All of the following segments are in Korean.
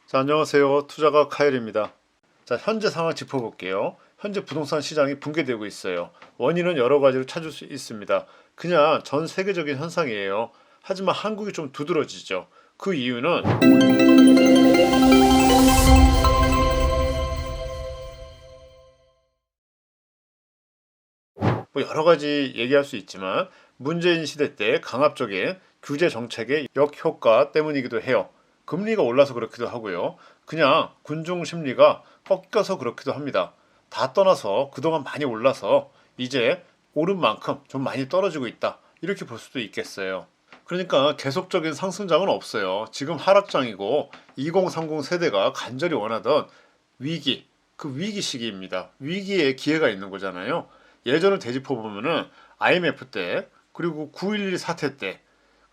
자, 안녕하세요. 투자가 카일입니다. 자, 현재 상황 짚어볼게요. 현재 부동산 시장이 붕괴되고 있어요. 원인은 여러 가지로 찾을 수 있습니다. 그냥 전 세계적인 현상이에요. 하지만 한국이 좀 두드러지죠. 그 이유는 뭐 여러 가지 얘기할 수 있지만 문재인 시대 때 강압적인 규제 정책의 역효과 때문이기도 해요. 금리가 올라서 그렇기도 하고요. 그냥 군중 심리가 꺾여서 그렇기도 합니다. 다 떠나서 그동안 많이 올라서 이제 오른 만큼 좀 많이 떨어지고 있다. 이렇게 볼 수도 있겠어요. 그러니까 계속적인 상승장은 없어요. 지금 하락장이고 2030 세대가 간절히 원하던 위기, 그 위기 시기입니다. 위기에 기회가 있는 거잖아요. 예전을 되짚어 보면은 IMF 때, 그리고 9.11 사태 때,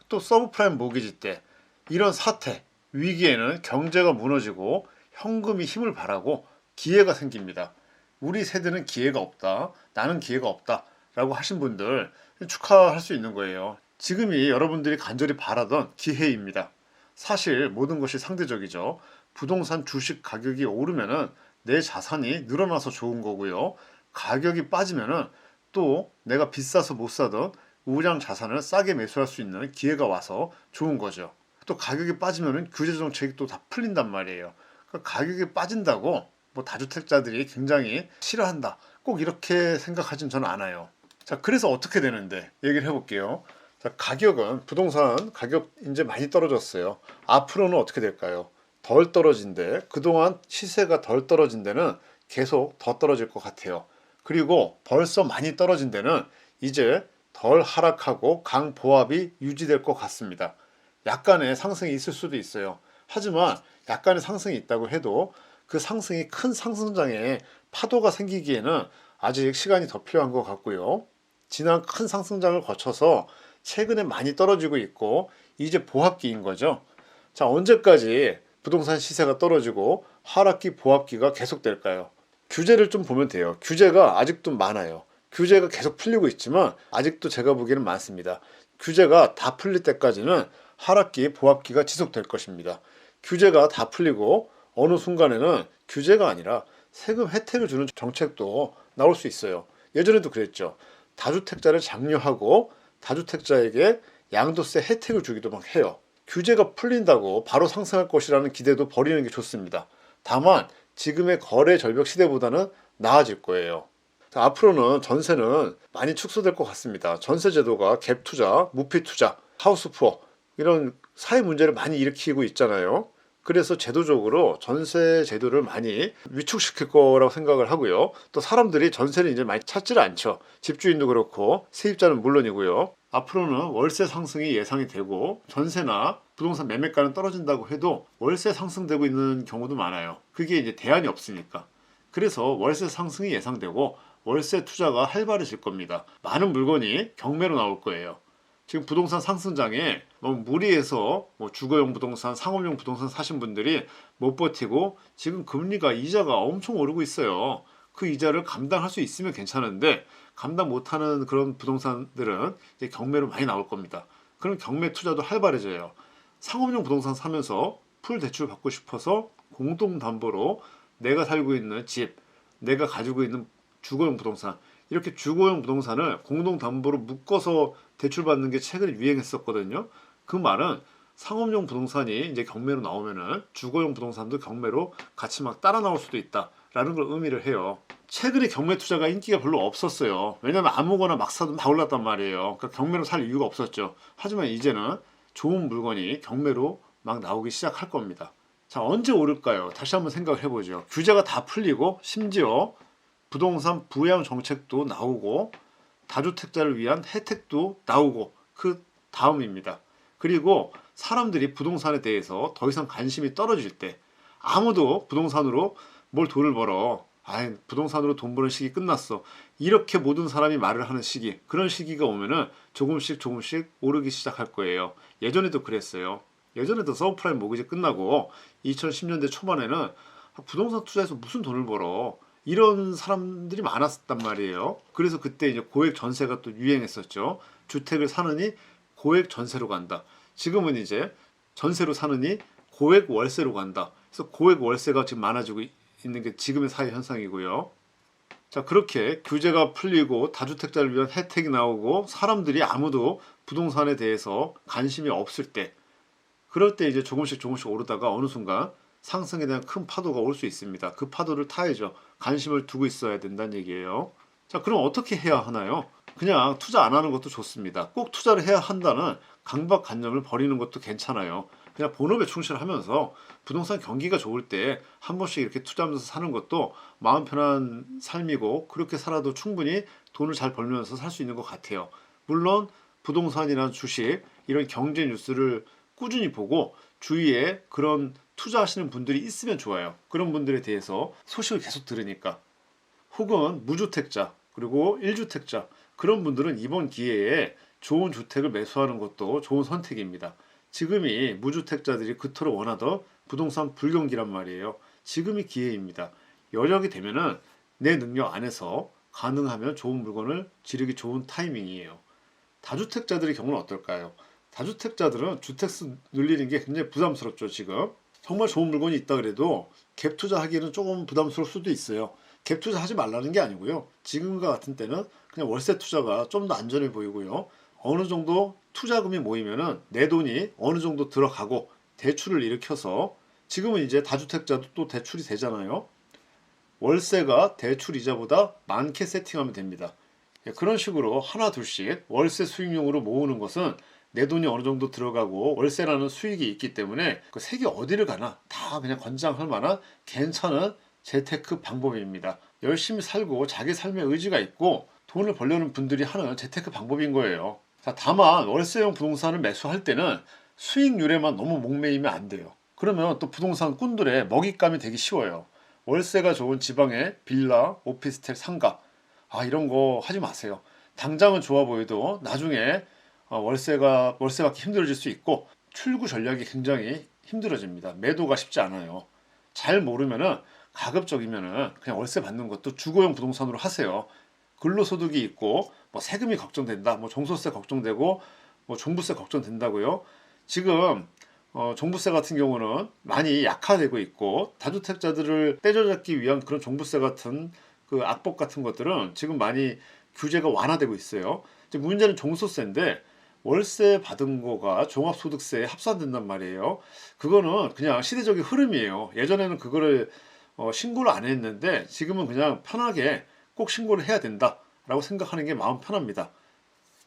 또 서브프라임 모기지 때 이런 사태, 위기에는 경제가 무너지고 현금이 힘을 발하고 기회가 생깁니다. 우리 세대는 기회가 없다. 나는 기회가 없다. 라고 하신 분들 축하할 수 있는 거예요. 지금이 여러분들이 간절히 바라던 기회입니다. 사실 모든 것이 상대적이죠. 부동산 주식 가격이 오르면은 내 자산이 늘어나서 좋은 거고요. 가격이 빠지면은 또 내가 비싸서 못 사던 우량 자산을 싸게 매수할 수 있는 기회가 와서 좋은 거죠. 또 가격이 빠지면은 규제 정책이 또 다 풀린단 말이에요. 그러니까 가격이 빠진다고 뭐 다주택자들이 굉장히 싫어한다. 꼭 이렇게 생각하진 저는 않아요. 자, 그래서 어떻게 되는데 얘기를 해볼게요. 자, 가격은 부동산 가격 이제 많이 떨어졌어요. 앞으로는 어떻게 될까요? 덜 떨어진데 그동안 시세가 덜 떨어진 데는 계속 더 떨어질 것 같아요. 그리고 벌써 많이 떨어진 데는 이제 덜 하락하고 강보합이 유지될 것 같습니다. 약간의 상승이 있을 수도 있어요. 하지만 약간의 상승이 있다고 해도 그 상승이 큰 상승장에 파도가 생기기에는 아직 시간이 더 필요한 것 같고요. 지난 큰 상승장을 거쳐서 최근에 많이 떨어지고 있고 이제 보합기인 거죠. 자, 언제까지 부동산 시세가 떨어지고 하락기 보합기가 계속될까요? 규제를 좀 보면 돼요. 규제가 아직도 많아요. 규제가 계속 풀리고 있지만 아직도 제가 보기에는 많습니다. 규제가 다 풀릴 때까지는 하락기, 보합기가 지속될 것입니다. 규제가 다 풀리고 어느 순간에는 규제가 아니라 세금 혜택을 주는 정책도 나올 수 있어요. 예전에도 그랬죠. 다주택자를 장려하고 다주택자에게 양도세 혜택을 주기도 막 해요. 규제가 풀린다고 바로 상승할 것이라는 기대도 버리는 게 좋습니다. 다만 지금의 거래 절벽 시대보다는 나아질 거예요. 자, 앞으로는 전세는 많이 축소될 것 같습니다. 전세 제도가 갭 투자, 무피 투자, 하우스 푸어 이런 사회 문제를 많이 일으키고 있잖아요. 그래서 제도적으로 전세 제도를 많이 위축시킬 거라고 생각을 하고요. 또 사람들이 전세를 이제 많이 찾지를 않죠. 집주인도 그렇고 세입자는 물론이고요. 앞으로는 월세 상승이 예상이 되고 전세나 부동산 매매가는 떨어진다고 해도 월세 상승되고 있는 경우도 많아요. 그게 이제 대안이 없으니까. 그래서 월세 상승이 예상되고 월세 투자가 활발해질 겁니다. 많은 물건이 경매로 나올 거예요. 지금 부동산 상승장에 무리해서 주거용 부동산, 상업용 부동산 사신 분들이 못 버티고 지금 금리가 이자가 엄청 오르고 있어요. 그 이자를 감당할 수 있으면 괜찮은데 감당 못하는 그런 부동산들은 이제 경매로 많이 나올 겁니다. 그럼 경매 투자도 활발해져요. 상업용 부동산 사면서 풀 대출 받고 싶어서 공동담보로 내가 살고 있는 집, 내가 가지고 있는 주거용 부동산 이렇게 주거용 부동산을 공동담보로 묶어서 대출받는 게 최근에 유행했었거든요. 그 말은 상업용 부동산이 이제 경매로 나오면은 주거용 부동산도 경매로 같이 막 따라 나올 수도 있다라는 걸 의미를 해요. 최근에 경매 투자가 인기가 별로 없었어요. 왜냐면 아무거나 막 사도 다 올랐단 말이에요. 그러니까 경매로 살 이유가 없었죠. 하지만 이제는 좋은 물건이 경매로 막 나오기 시작할 겁니다. 자, 언제 오를까요? 다시 한번 생각을 해보죠. 규제가 다 풀리고 심지어 부동산 부양 정책도 나오고 다주택자를 위한 혜택도 나오고 그 다음입니다. 그리고 사람들이 부동산에 대해서 더 이상 관심이 떨어질 때 아무도 부동산으로 뭘 돈을 벌어. 부동산으로 돈 버는 시기 끝났어. 이렇게 모든 사람이 말을 하는 시기, 그런 시기가 오면은 조금씩 오르기 시작할 거예요. 예전에도 그랬어요. 예전에도 서브프라임 모기지 끝나고 2010년대 초반에는 부동산 투자해서 무슨 돈을 벌어. 이런 사람들이 많았단 말이에요. 그래서 그때 이제 고액 전세가 또 유행했었죠. 주택을 사느니 고액 전세로 간다. 지금은 이제 전세로 사느니 고액 월세로 간다. 그래서 고액 월세가 지금 많아지고 있는 게 지금의 사회 현상이고요. 자, 그렇게 규제가 풀리고 다주택자를 위한 혜택이 나오고 사람들이 아무도 부동산에 대해서 관심이 없을 때, 그럴 때 이제 조금씩 오르다가 어느 순간 상승에 대한 큰 파도가 올 수 있습니다. 그 파도를 타야죠. 관심을 두고 있어야 된다는 얘기예요. 자, 그럼 어떻게 해야 하나요? 그냥 투자 안 하는 것도 좋습니다. 꼭 투자를 해야 한다는 강박관념을 버리는 것도 괜찮아요. 그냥 본업에 충실하면서 부동산 경기가 좋을 때 한 번씩 이렇게 투자하면서 사는 것도 마음 편한 삶이고, 그렇게 살아도 충분히 돈을 잘 벌면서 살 수 있는 것 같아요. 물론 부동산이나 주식 이런 경제 뉴스를 꾸준히 보고 주위에 그런 투자하시는 분들이 있으면 좋아요. 그런 분들에 대해서 소식을 계속 들으니까. 혹은 무주택자 그리고 1주택자 그런 분들은 이번 기회에 좋은 주택을 매수하는 것도 좋은 선택입니다. 지금이 무주택자들이 그토록 원하던 부동산 불경기란 말이에요. 지금이 기회입니다. 여력이 되면은 내 능력 안에서 가능하면 좋은 물건을 지르기 좋은 타이밍이에요. 다주택자들의 경우는 어떨까요? 다주택자들은 주택수 늘리는 게 굉장히 부담스럽죠, 지금. 정말 좋은 물건이 있다 그래도 갭 투자하기는 조금 부담스러울 수도 있어요. 갭 투자하지 말라는 게 아니고요. 지금과 같은 때는 그냥 월세 투자가 좀 더 안전해 보이고요. 어느 정도 투자금이 모이면은 내 돈이 어느 정도 들어가고 대출을 일으켜서, 지금은 이제 다주택자도 또 대출이 되잖아요. 월세가 대출 이자보다 많게 세팅하면 됩니다. 그런 식으로 하나 둘씩 월세 수익용으로 모으는 것은 내 돈이 어느 정도 들어가고 월세라는 수익이 있기 때문에 그 세계 어디를 가나 다 그냥 권장할 만한 괜찮은 재테크 방법입니다. 열심히 살고 자기 삶의 의지가 있고 돈을 벌려는 분들이 하는 재테크 방법인 거예요. 자, 다만 월세용 부동산을 매수할 때는 수익률에만 너무 목매이면 안 돼요. 그러면 또 부동산 꾼들의 먹잇감이 되기 쉬워요. 월세가 좋은 지방의 빌라, 오피스텔, 상가, 이런 거 하지 마세요. 당장은 좋아 보여도 나중에 월세받기 힘들어질 수 있고 출구 전략이 굉장히 힘들어집니다. 매도가 쉽지 않아요. 잘 모르면은 가급적이면은 그냥 월세 받는 것도 주거용 부동산으로 하세요. 근로소득이 있고 뭐 세금이 걱정된다, 뭐 종소세 걱정되고 뭐 종부세 걱정된다고요. 지금 종부세 같은 경우는 많이 약화되고 있고 다주택자들을 떼줘잡기 위한 그런 종부세 같은 그 악법 같은 것들은 지금 많이 규제가 완화되고 있어요. 이제 문제는 종소세인데 월세 받은 거가 종합소득세에 합산된단 말이에요. 그거는 그냥 시대적인 흐름이에요. 예전에는 그거를 신고를 안 했는데 지금은 그냥 편하게 꼭 신고를 해야 된다라고 생각하는 게 마음 편합니다.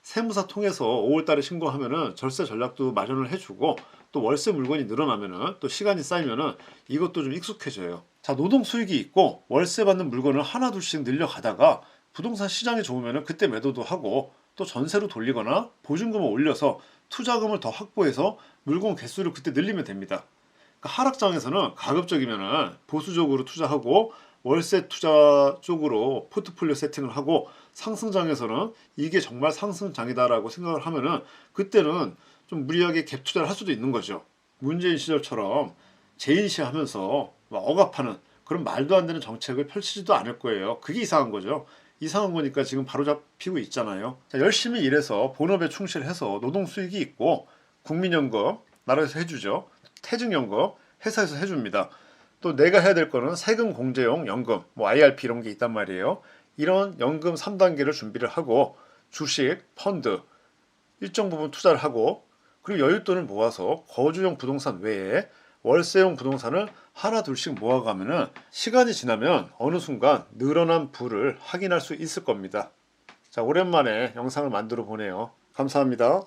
세무사 통해서 5월달에 신고하면은 절세 전략도 마련을 해주고, 또 월세 물건이 늘어나면은 또 시간이 쌓이면은 이것도 좀 익숙해져요. 자, 노동 수익이 있고 월세 받는 물건을 하나 둘씩 늘려가다가 부동산 시장이 좋으면은 그때 매도도 하고 또 전세로 돌리거나 보증금을 올려서 투자금을 더 확보해서 물건 개수를 그때 늘리면 됩니다. 그러니까 하락장에서는 가급적이면은 보수적으로 투자하고 월세 투자 쪽으로 포트폴리오 세팅을 하고, 상승장에서는 이게 정말 상승장이다라고 생각을 하면은 그때는 좀 무리하게 갭 투자를 할 수도 있는 거죠. 문재인 시절처럼 재인시하면서 막 억압하는 그런 말도 안 되는 정책을 펼치지도 않을 거예요. 그게 이상한 거죠. 이상한 거니까 지금 바로 잡히고 있잖아요. 자, 열심히 일해서 본업에 충실해서 노동 수익이 있고 국민연금 나라에서 해주죠. 퇴직연금 회사에서 해줍니다. 또 내가 해야 될 거는 세금 공제용 연금, 뭐 IRP 이런 게 있단 말이에요. 이런 연금 3단계를 준비를 하고 주식, 펀드 일정 부분 투자를 하고, 그리고 여윳돈을 모아서 거주용 부동산 외에 월세용 부동산을 하나 둘씩 모아가면은 시간이 지나면 어느 순간 늘어난 부를 확인할 수 있을 겁니다. 자, 오랜만에 영상을 만들어 보네요. 감사합니다.